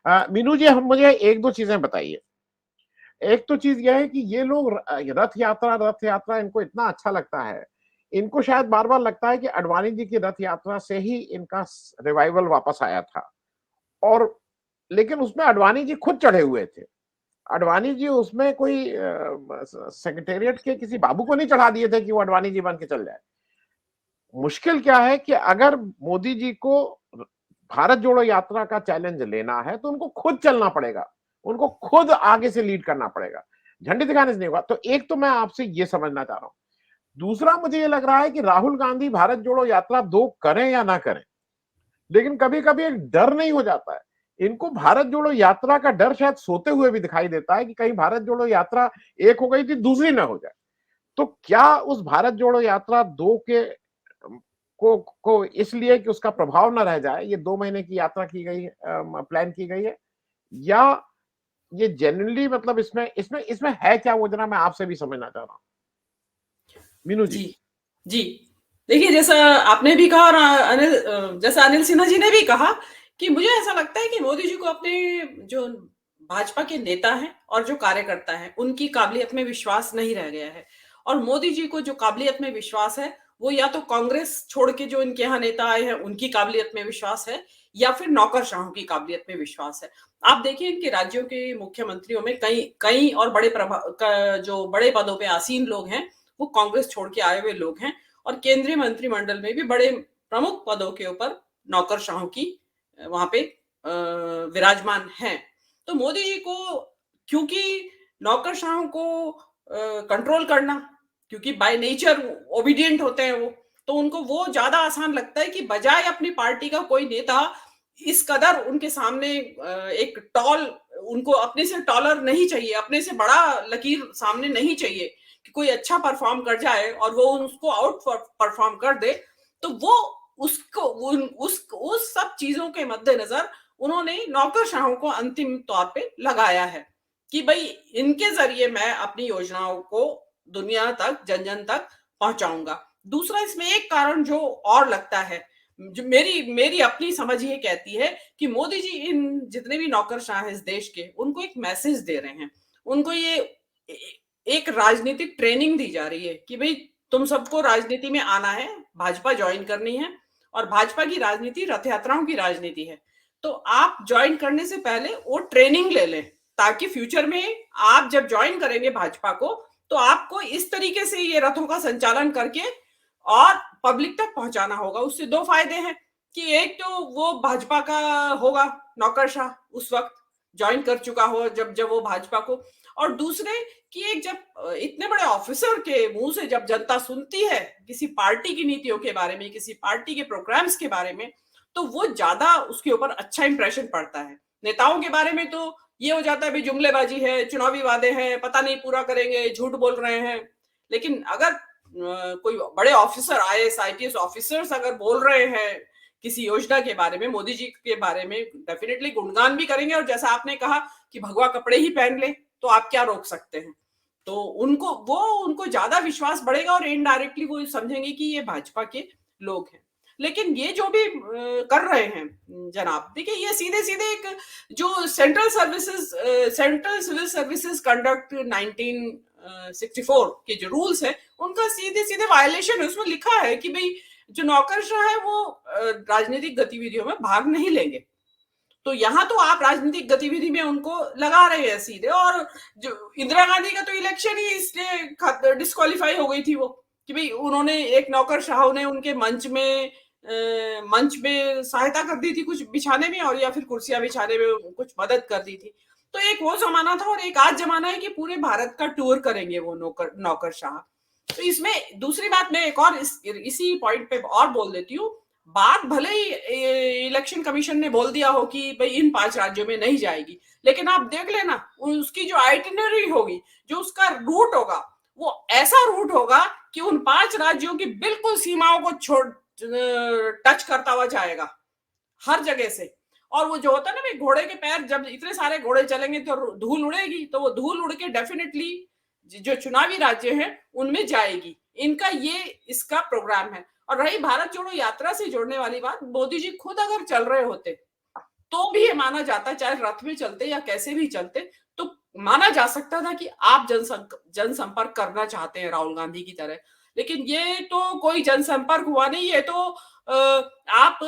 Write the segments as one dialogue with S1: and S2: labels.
S1: मीनू जी, हम मुझे एक दो चीजें बताइए। एक तो चीज यह है कि ये लोग रथ यात्रा इनको इतना अच्छा लगता है, इनको शायद बार बार लगता है कि अडवाणी जी की रथ यात्रा से ही इनका रिवाइवल वापस आया था। और लेकिन उसमें अडवाणी जी खुद चढ़े हुए थे। अडवाणी जी उसमें कोई सेक्रेटेरिएट के किसी बाबू को नहीं चढ़ा दिए थे कि वो अडवाणी जी बन के चल जाए। मुश्किल क्या है कि अगर मोदी जी को भारत जोड़ो यात्रा का चैलेंज लेना है तो उनको खुद चलना पड़ेगा, उनको खुद आगे से लीड करना पड़ेगा, झंडे दिखाने से नहीं होगा। तो एक तो मैं आपसे ये समझना चाह रहा हूं। दूसरा, मुझे ये लग रहा है कि राहुल गांधी भारत जोड़ो यात्रा 2 करें या ना करें, लेकिन कभी कभी एक डर नहीं हो जाता है। इनको भारत जोड़ो यात्रा का डर शायद सोते हुए भी दिखाई देता है कि कहीं भारत जोड़ो यात्रा एक हो गई थी, दूसरी ना हो जाए। तो क्या उस भारत जोड़ो यात्रा 2 के को इसलिए कि उसका प्रभाव ना रह जाए, ये 2 महीने की यात्रा की गई, प्लान की गई है, या ये जेन्युइनली मतलब इसमें इसमें इसमें है क्या, वो जरा मैं आपसे भी समझना चाह रहा हूँ, मीनू जी।
S2: जी, जी। देखिए, जैसा आपने भी कहा और जैसा अनिल सिन्हा जी ने भी कहा कि मुझे ऐसा लगता है कि मोदी जी को अपने जो भाजपा के नेता हैं और जो कार्यकर्ता हैं, उनकी काबिलियत में विश्वास नहीं रह गया है। और मोदी जी को जो काबिलियत में विश्वास है, वो या तो कांग्रेस छोड़ के जो इनके यहाँ नेता आए हैं, उनकी काबिलियत में विश्वास है, या फिर नौकरशाहों की काबिलियत में विश्वास है। आप देखिए, इनके राज्यों के मुख्यमंत्रियों में कई कई और जो बड़े पदों पे आसीन लोग हैं, वो कांग्रेस छोड़ के आए हुए लोग हैं। और केंद्रीय मंत्रिमंडल में भी बड़े प्रमुख पदों के ऊपर नौकरशाहों की वहां पे विराजमान हैं। तो मोदी जी को, क्योंकि नौकरशाहों को कंट्रोल करना, क्योंकि बाय नेचर ओबीडिएंट होते हैं वो, तो उनको वो ज्यादा आसान लगता है कि बजाय अपनी पार्टी का कोई नेता इस कदर उनके सामने एक टॉल, उनको अपने से टॉलर नहीं चाहिए, अपने से बड़ा लकीर सामने नहीं चाहिए कि कोई अच्छा परफॉर्म कर जाए और वो उसको आउट परफॉर्म कर दे। तो वो उसको उस सब चीजों के मद्देनजर उन्होंने नौकरशाहों को अंतिम तौर पे लगाया है कि भाई इनके जरिए मैं अपनी योजनाओं को दुनिया तक, जन जन तक पहुंचाऊंगा। दूसरा, इसमें एक कारण जो और लगता है, जो मेरी मेरी अपनी समझ ये कहती है कि मोदी जी इन जितने भी नौकरशाह हैं इस देश के, उनको एक मैसेज दे रहे हैं। उनको ये एक राजनीतिक ट्रेनिंग दी जा रही है कि भाई तुम सबको राजनीति में आना है, भाजपा ज्वाइन करनी है, और भाजपा की राजनीति रथ यात्राओं की राजनीति है। तो आप ज्वाइन करने से पहले वो ट्रेनिंग ले लें, ताकि फ्यूचर में आप जब ज्वाइन करेंगे भाजपा को, तो आपको इस तरीके से ये रथों का संचालन करके और पब्लिक तक पहुंचाना होगा। उससे दो फायदे हैं कि एक तो वो भाजपा का होगा नौकरशाह, उस वक्त ज्वाइन कर चुका हो जब जब वो भाजपा को, और दूसरे कि एक जब इतने बड़े ऑफिसर के मुंह से जब जनता सुनती है किसी पार्टी की नीतियों के बारे में, किसी पार्टी के प्रोग्राम्स के बारे में, तो वो ज्यादा उसके ऊपर अच्छा इंप्रेशन पड़ता है। नेताओं के बारे में तो ये हो जाता है भी जुमलेबाजी है, चुनावी वादे हैं, पता नहीं पूरा करेंगे, झूठ बोल रहे हैं। लेकिन अगर कोई बड़े ऑफिसर, आईएएस आईपीएस ऑफिसर्स अगर बोल रहे हैं किसी योजना के बारे में, मोदी जी के बारे में, डेफिनेटली गुणगान भी करेंगे। और जैसा आपने कहा कि भगवा कपड़े ही पहन ले, तो आप क्या रोक सकते हैं। तो उनको ज्यादा विश्वास बढ़ेगा और इनडायरेक्टली वो समझेंगे कि ये भाजपा के लोग हैं। लेकिन ये जो भी कर रहे हैं जनाब, देखिए ये सीधे सीधे एक जो सेंट्रल सिविल सर्विसेज कंडक्ट 1964 के जो रूल्स है, उनका सीधे सीधे वायलेशन है। उसमें लिखा है कि भाई जो नौकरशाह है वो राजनीतिक गतिविधियों में भाग नहीं लेंगे। तो यहाँ तो आप राजनीतिक गतिविधि में उनको लगा रहे हैं सीधे। और जो इंदिरा गांधी का तो इलेक्शन ही इसलिए डिस्क्वालीफाई हो गई थी वो, कि भाई उन्होंने एक नौकरशाह ने उनके मंच में सहायता कर दी थी कुछ बिछाने में, और या फिर कुर्सियां बिछाने में कुछ मदद कर दी थी। तो एक वो जमाना था, और एक आज जमाना है कि पूरे भारत का टूर करेंगे वो नौकरशाह। तो इसमें दूसरी बात मैं एक और इसी पॉइंट पे और बोल देती हूँ। बात भले ही इलेक्शन कमीशन ने बोल दिया हो कि भाई इन 5 राज्यों में नहीं जाएगी, लेकिन आप देख लेना उसकी जो आइटिनरी होगी, जो उसका रूट होगा, वो ऐसा रूट होगा कि उन 5 राज्यों की बिल्कुल सीमाओं को छोड़ टच करता हुआ जाएगा हर जगह से। और वो जो होता है ना भाई, घोड़े के पैर, जब इतने सारे घोड़े चलेंगे तो धूल उड़ेगी, तो वो धूल उड़ के डेफिनेटली जो चुनावी राज्य हैं उनमें जाएगी। इनका ये इसका प्रोग्राम है। और रही भारत जोड़ो यात्रा से जोड़ने वाली बात, मोदी जी खुद अगर चल रहे होते तो भी ये माना जाता, चाहे रथ में चलते या कैसे भी चलते, तो माना जा सकता था कि आप जनसंपर्क करना चाहते हैं राहुल गांधी की तरह। लेकिन ये तो कोई जनसंपर्क हुआ नहीं, ये तो आप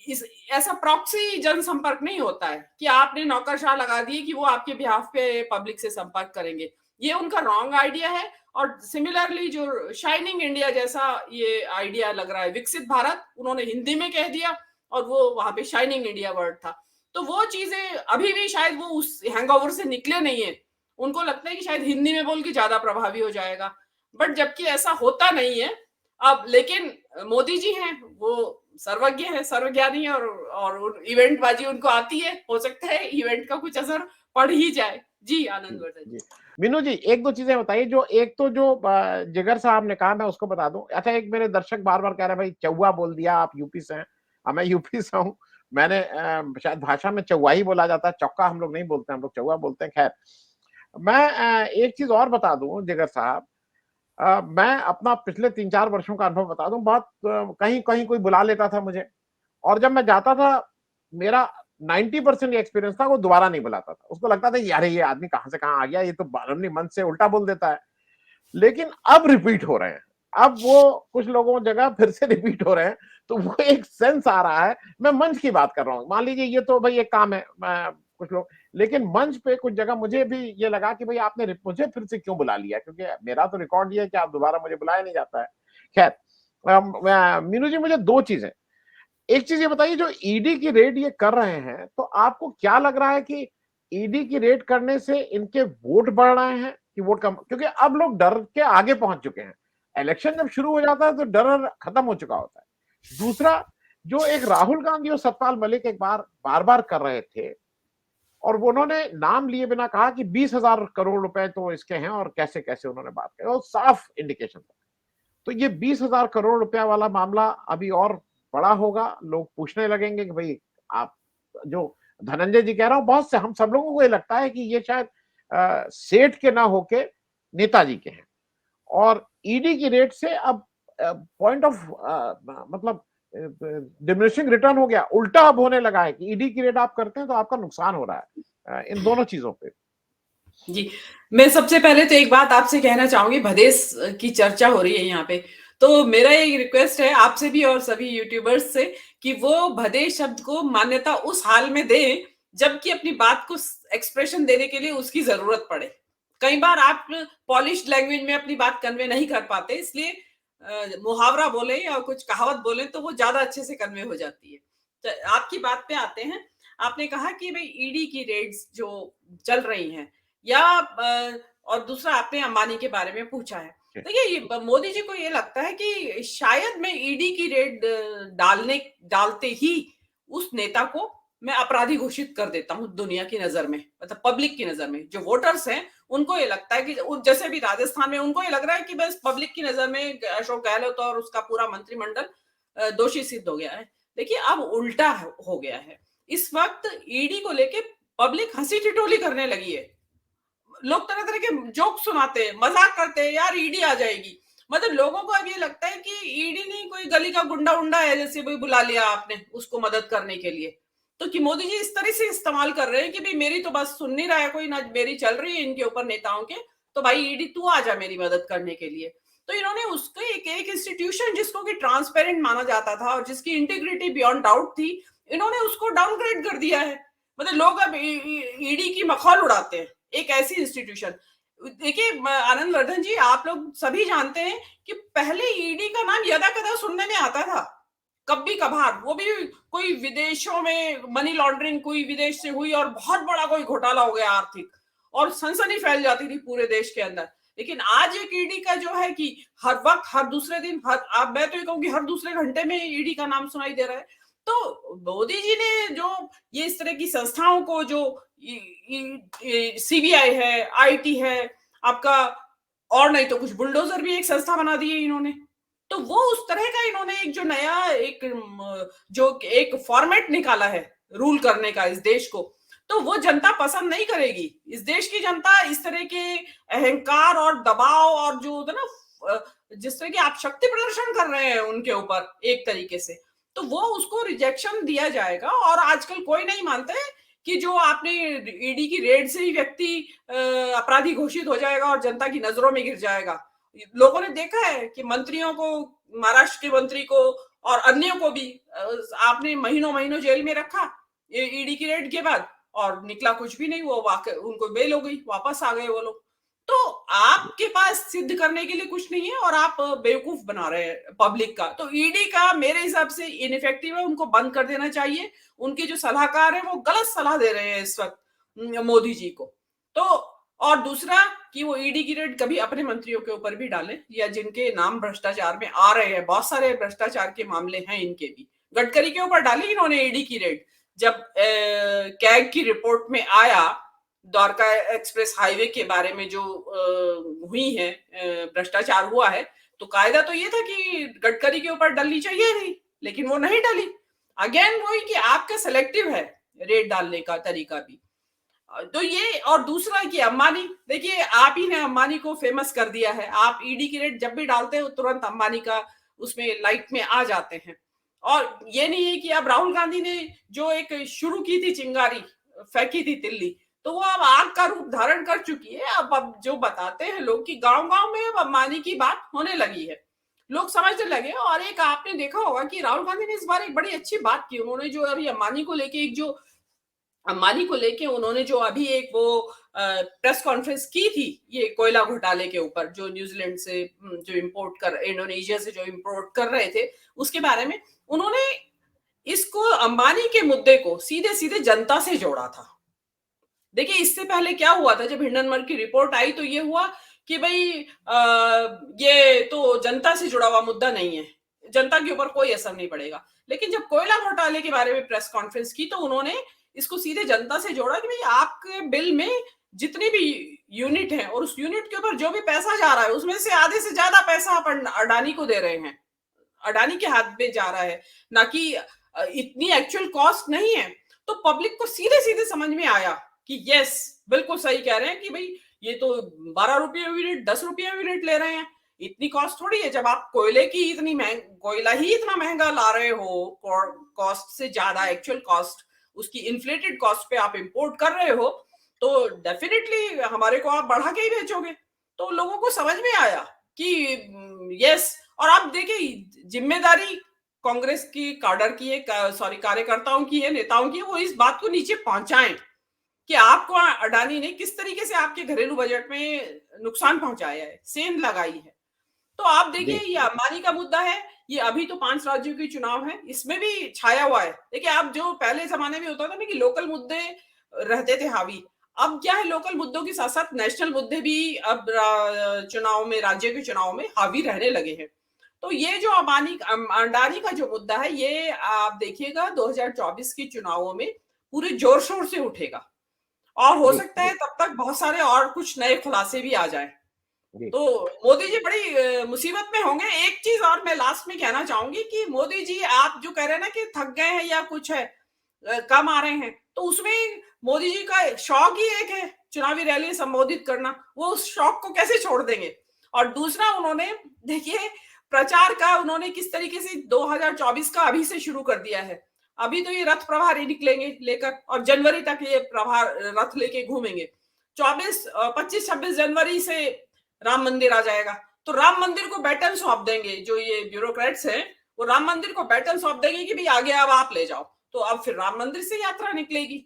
S2: इस ऐसा प्रॉक्सी जनसंपर्क नहीं होता है कि आपने नौकरशाह लगा दिए कि वो आपके बिहाफ पे पब्लिक से संपर्क करेंगे। ये उनका रॉन्ग आइडिया है। और सिमिलरली जो शाइनिंग इंडिया जैसा ये आइडिया लग रहा है, विकसित भारत उन्होंने हिंदी में कह दिया और वो वहां पे शाइनिंग इंडिया वर्ड था। तो वो चीजें अभी भी शायद वो उस हैंगओवर से निकले नहीं है। उनको लगता है कि शायद हिंदी में बोल के ज्यादा प्रभावी हो जाएगा, बट जबकि ऐसा होता नहीं है। अब लेकिन मोदी जी हैं, वो सर्वज्ञ है, सर्वज्ञानी, और इवेंट बाजी उनको आती है। हो सकता है इवेंट का कुछ असर पड़ ही जाए। जी आनंद वर्धन जी।
S1: मीनू जी, एक दो चीजें बताइए। जो एक तो जो जिगर साहब ने कहा, मैं उसको बता दूं। अच्छा, एक मेरे दर्शक बार बार कह रहे हैं भाई चौवा बोल दिया, आप यूपी से हैं। मैं यूपी से हूं। मैंने शायद भाषा में चौवा ही बोला जाता है, चौका हम लोग नहीं बोलते, हम लोग चौवा बोलते हैं। खैर, मैं एक चीज और बता दूं जिगर साहब। मैं अपना पिछले 3-4 वर्षों का अनुभव बता दूं। बहुत कहीं कहीं कोई बुला लेता था मुझे, और जब मैं जाता था, मेरा 90% एक्सपीरियंस था वो दोबारा नहीं बुलाता था। उसको लगता था यार ये आदमी कहां से कहां आ गया, ये तो अपने मन से उल्टा बोल देता है। लेकिन अब रिपीट हो रहे हैं। अब वो कुछ लोगों जगह फिर से रिपीट हो रहे हैं, तो वो एक सेंस आ रहा है। मैं मंच की बात कर रहा हूं। मान लीजिए ये तो भाई एक काम है, कुछ लोग, लेकिन मंच पे कुछ जगह मुझे भी ये लगा कि भाई आपने मुझे फिर से क्यों बुला लिया, क्योंकि मेरा तो रिकॉर्ड ये है कि आप दोबारा मुझे बुलाया नहीं जाता है। खैर, मीनू जी, मुझे दो चीजें, एक चीज ये बताइए, जो ईडी की रेड ये कर रहे हैं, तो आपको क्या लग रहा है कि ईडी की रेड करने से इनके वोट बढ़ रहे हैं कि वोट कम? क्योंकि अब लोग डर के आगे पहुंच चुके हैं। इलेक्शन जब शुरू हो जाता है तो डर खत्म हो चुका होता है। दूसरा, जो एक राहुल गांधी और सतपाल मलिक एक बार बार कर रहे थे, और वो उन्होंने नाम लिए बिना कहा कि 20,000 करोड़ रुपए तो इसके हैं, और कैसे कैसे उन्होंने बात की, और साफ इंडिकेशन था। तो ये 20,000 करोड़ रुपया वाला मामला अभी और बड़ा होगा। लोग पूछने लगेंगे कि भाई, आप जो धनंजय जी कह रहा हूं, बहुत से हम सब लोगों को ये लगता है कि ये शायद सेठ के ना होके नेताजी के हैं। और ईडी की रेट से अब पॉइंट ऑफ मतलब डिमिनिशिंग रिटर्न हो गया, उल्टा अब होने लगा है कि ईडी की रेट आप करते हैं तो आपका नुकसान हो रहा है इन दोनों चीजों पे।
S2: जी, मैं सबसे पहले तो एक बात आपसे कहना चाहूंगी। भदेश की चर्चा हो रही है यहाँ पे, तो मेरा एक रिक्वेस्ट है आपसे भी और सभी यूट्यूबर्स से कि वो भदेश शब्द को मान्यता उस हाल में दें जबकि अपनी बात को एक्सप्रेशन देने के लिए उसकी जरूरत पड़े। कई बार आप पॉलिश्ड लैंग्वेज में अपनी बात कन्वे नहीं कर पाते, इसलिए मुहावरा बोले या कुछ कहावत बोले तो वो ज्यादा अच्छे से कन्वे हो जाती है। तो आपकी बात पे आते हैं। आपने कहा कि भाई ईडी की रेड्स जो चल रही हैं, या और दूसरा आपने अंबानी के बारे में पूछा है। देखिए, ये मोदी जी को ये लगता है कि शायद मैं ईडी की रेड डालते ही उस नेता को मैं अपराधी घोषित कर देता हूं दुनिया की नजर में, मतलब पब्लिक की नजर में। जो वोटर्स हैं उनको ये लगता है कि जैसे भी राजस्थान में उनको ये लग रहा है कि बस पब्लिक की नजर में अशोक गहलोत और उसका पूरा मंत्रिमंडल दोषी सिद्ध हो गया है। देखिए, अब उल्टा हो गया है। इस वक्त ईडी को लेके पब्लिक हंसी ठिठोली करने लगी है। लोग तरह तरह के जोक सुनाते हैं, मजाक करते हैं, यार ईडी आ जाएगी। मतलब लोगों को अब ये लगता है कि ईडी नहीं कोई गली का गुंडा उंडा है, जैसे भाई बुला लिया आपने उसको मदद करने के लिए। तो कि मोदी जी इस तरह से इस्तेमाल कर रहे हैं कि भाई मेरी तो बस सुन नहीं रहा है कोई, ना मेरी चल रही है इनके ऊपर नेताओं के, तो भाई ईडी तू आ जा मेरी मदद करने के लिए। तो इन्होंने उसको एक इंस्टीट्यूशन जिसको कि ट्रांसपेरेंट माना जाता था और जिसकी इंटीग्रिटी बियॉन्ड डाउट थी, इन्होंने उसको डाउनग्रेड कर दिया है। मतलब लोग अब ईडी की मखौल उड़ाते हैं, एक ऐसी इंस्टीट्यूशन। देखिए आनंद वर्धन जी, आप लोग सभी जानते हैं कि पहले ईडी का नाम यदा कदा सुनने में आता था, कभी कभार, वो भी कोई विदेशों में मनी लॉन्ड्रिंग कोई विदेश से हुई और बहुत बड़ा कोई घोटाला हो गया आर्थिक, और सनसनी फैल जाती थी पूरे देश के अंदर। लेकिन आज एक ईडी का जो है कि हर वक्त, हर दूसरे दिन, मैं तो ये कहूंगी हर दूसरे घंटे में ईडी का नाम सुनाई दे रहा है। तो मोदी जी ने जो ये इस तरह की संस्थाओं को, जो सीबीआई है, आईटी है आपका, और नहीं तो कुछ बुलडोजर भी एक संस्था बना दी है इन्होंने, तो वो उस तरह का इन्होंने एक जो नया एक फॉर्मेट निकाला है रूल करने का इस देश को, तो वो जनता पसंद नहीं करेगी। इस देश की जनता इस तरह के अहंकार और दबाव और जो होता है ना, जिस तरह की आप शक्ति प्रदर्शन कर रहे हैं उनके ऊपर एक तरीके से, तो वो उसको रिजेक्शन दिया जाएगा। और आजकल कोई नहीं मानता है कि जो आपने ईडी की रेड से ही व्यक्ति अपराधी घोषित हो जाएगा और जनता की नजरों में गिर जाएगा। लोगों ने देखा है कि मंत्रियों को, महाराष्ट्र के मंत्री को और अन्यों को भी आपने महीनों महीनों जेल में रखा ईडी की रेड के बाद, और निकला कुछ भी नहीं, वो उनको बेल हो गई, वापस आ गए वो लोग। तो आपके पास सिद्ध करने के लिए कुछ नहीं है और आप बेवकूफ बना रहे हैं पब्लिक का। तो ईडी का मेरे हिसाब से इनइफेक्टिव है, उनको बंद कर देना चाहिए। उनके जो सलाहकार हैं वो गलत सलाह दे रहे हैं इस वक्त मोदी जी को। तो और दूसरा कि वो ईडी की रेड कभी अपने मंत्रियों के ऊपर भी डालें, या जिनके नाम भ्रष्टाचार में आ रहे हैं, बहुत सारे भ्रष्टाचार के मामले हैं इनके भी। गडकरी के ऊपर डाली इन्होंने ईडी की रेड, जब कैग की रिपोर्ट में आया द्वारका एक्सप्रेस हाईवे के बारे में जो हुई है भ्रष्टाचार हुआ है, तो कायदा तो ये था कि गडकरी के ऊपर डलनी चाहिए थी, लेकिन वो नहीं डली। अगेन वही कि आपका सिलेक्टिव है रेड डालने का तरीका भी। तो ये, और दूसरा कि अंबानी, देखिए आप ही ने अंबानी को फेमस कर दिया है। आप ईडी की रेड जब भी डालते हो तुरंत अंबानी का उसमें लाइट में आ जाते हैं। और ये नहीं है कि अब राहुल गांधी ने जो एक शुरू की थी चिंगारी, फेंकी थी तिल्ली, तो वो अब आग का रूप धारण कर चुकी है। अब जो बताते हैं लोग कि गांव गांव में अब अंबानी की बात होने लगी है, लोग समझने लगे। और एक आपने देखा होगा कि राहुल गांधी ने इस बार एक बड़ी अच्छी बात की, उन्होंने जो अभी अंबानी को लेके उन्होंने जो अभी एक वो प्रेस कॉन्फ्रेंस की थी ये कोयला घोटाले के ऊपर, जो न्यूजीलैंड से जो इंडोनेशिया से जो इंपोर्ट कर रहे थे, उसके बारे में उन्होंने इसको, अंबानी के मुद्दे को सीधे सीधे जनता से जोड़ा था। देखिए इससे पहले क्या हुआ था, जब हिंडनबर्ग की रिपोर्ट आई तो ये हुआ कि भाई ये तो जनता से जुड़ा हुआ मुद्दा नहीं है, जनता के ऊपर कोई असर नहीं पड़ेगा। लेकिन जब कोयला घोटाले के बारे में प्रेस कॉन्फ्रेंस की तो उन्होंने इसको सीधे जनता से जोड़ा कि भाई आपके बिल में जितनी भी यूनिट है और उस यूनिट के ऊपर जो भी पैसा जा रहा है उसमें से आधे से ज्यादा पैसा आप अडानी को दे रहे हैं, अडानी के हाथ में जा रहा है, ना कि इतनी एक्चुअल कॉस्ट नहीं है। तो पब्लिक को सीधे सीधे समझ में आया कि यस बिल्कुल सही कह रहे हैं कि भाई ये तो 12 रुपये यूनिट 10 रुपये यूनिट ले रहे हैं, इतनी कॉस्ट थोड़ी है। जब आप कोयले की इतनी कोयला ही इतना महंगा ला रहे हो, कॉस्ट से ज्यादा एक्चुअल कॉस्ट, उसकी इन्फ्लेटेड कॉस्ट पे आप इंपोर्ट कर रहे हो, तो डेफिनेटली हमारे को आप बढ़ा के ही बेचोगे। तो लोगों को समझ में आया कि यस। और आप देखिए जिम्मेदारी कांग्रेस की काडर की है, सॉरी कार्यकर्ताओं की है, नेताओं की है, वो इस बात को नीचे पहुंचाएं कि आपको अडानी ने किस तरीके से आपके घरेलू बजट में नुकसान पहुंचाया है, सेंध लगाई है। तो आप देखिए ये अंबानी का मुद्दा है, ये अभी तो 5 राज्यों के चुनाव है, इसमें भी छाया हुआ है। देखिए आप जो पहले जमाने में होता था ना कि लोकल मुद्दे रहते थे हावी, अब क्या है लोकल मुद्दों के साथ साथ नेशनल मुद्दे भी अब चुनाव में, राज्य के चुनाव में हावी रहने लगे हैं। तो ये जो अडानी का जो मुद्दा है, ये आप देखिएगा 2024 के चुनावों में पूरे जोर शोर से उठेगा और हो सकता है तब तक बहुत सारे और कुछ नए खुलासे भी आ जाए। तो मोदी जी बड़ी मुसीबत में होंगे। एक चीज और मैं लास्ट में कहना चाहूंगी कि मोदी जी आप जो कह रहे हैं ना कि थक गए हैं या कुछ है, कम आ रहे हैं, तो उसमें मोदी जी का शौक ही एक है चुनावी रैली संबोधित करना, वो उस शौक को कैसे छोड़ देंगे। और दूसरा उन्होंने देखिए प्रचार का उन्होंने किस तरीके से 2024 का अभी से शुरू कर दिया है। अभी तो ये रथ प्रभारी निकलेंगे लेकर और जनवरी तक ये प्रभार रथ लेके घूमेंगे। 25-26 जनवरी से राम मंदिर आ जाएगा, तो राम मंदिर को बैटन सौंप देंगे, जो ये ब्यूरोक्रेट्स हैं वो राम मंदिर को बैटन सौंप देंगे कि भाई आगे अब आप ले जाओ, तो अब फिर राम मंदिर से यात्रा निकलेगी।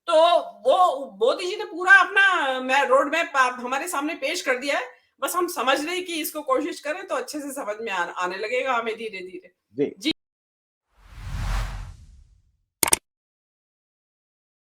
S2: तो वो मोदी जी ने पूरा अपना रोड मैप हमारे सामने पेश कर दिया है, बस हम समझ रहे कि इसको कोशिश करें तो अच्छे से समझ में आने लगेगा हमें धीरे धीरे। जी।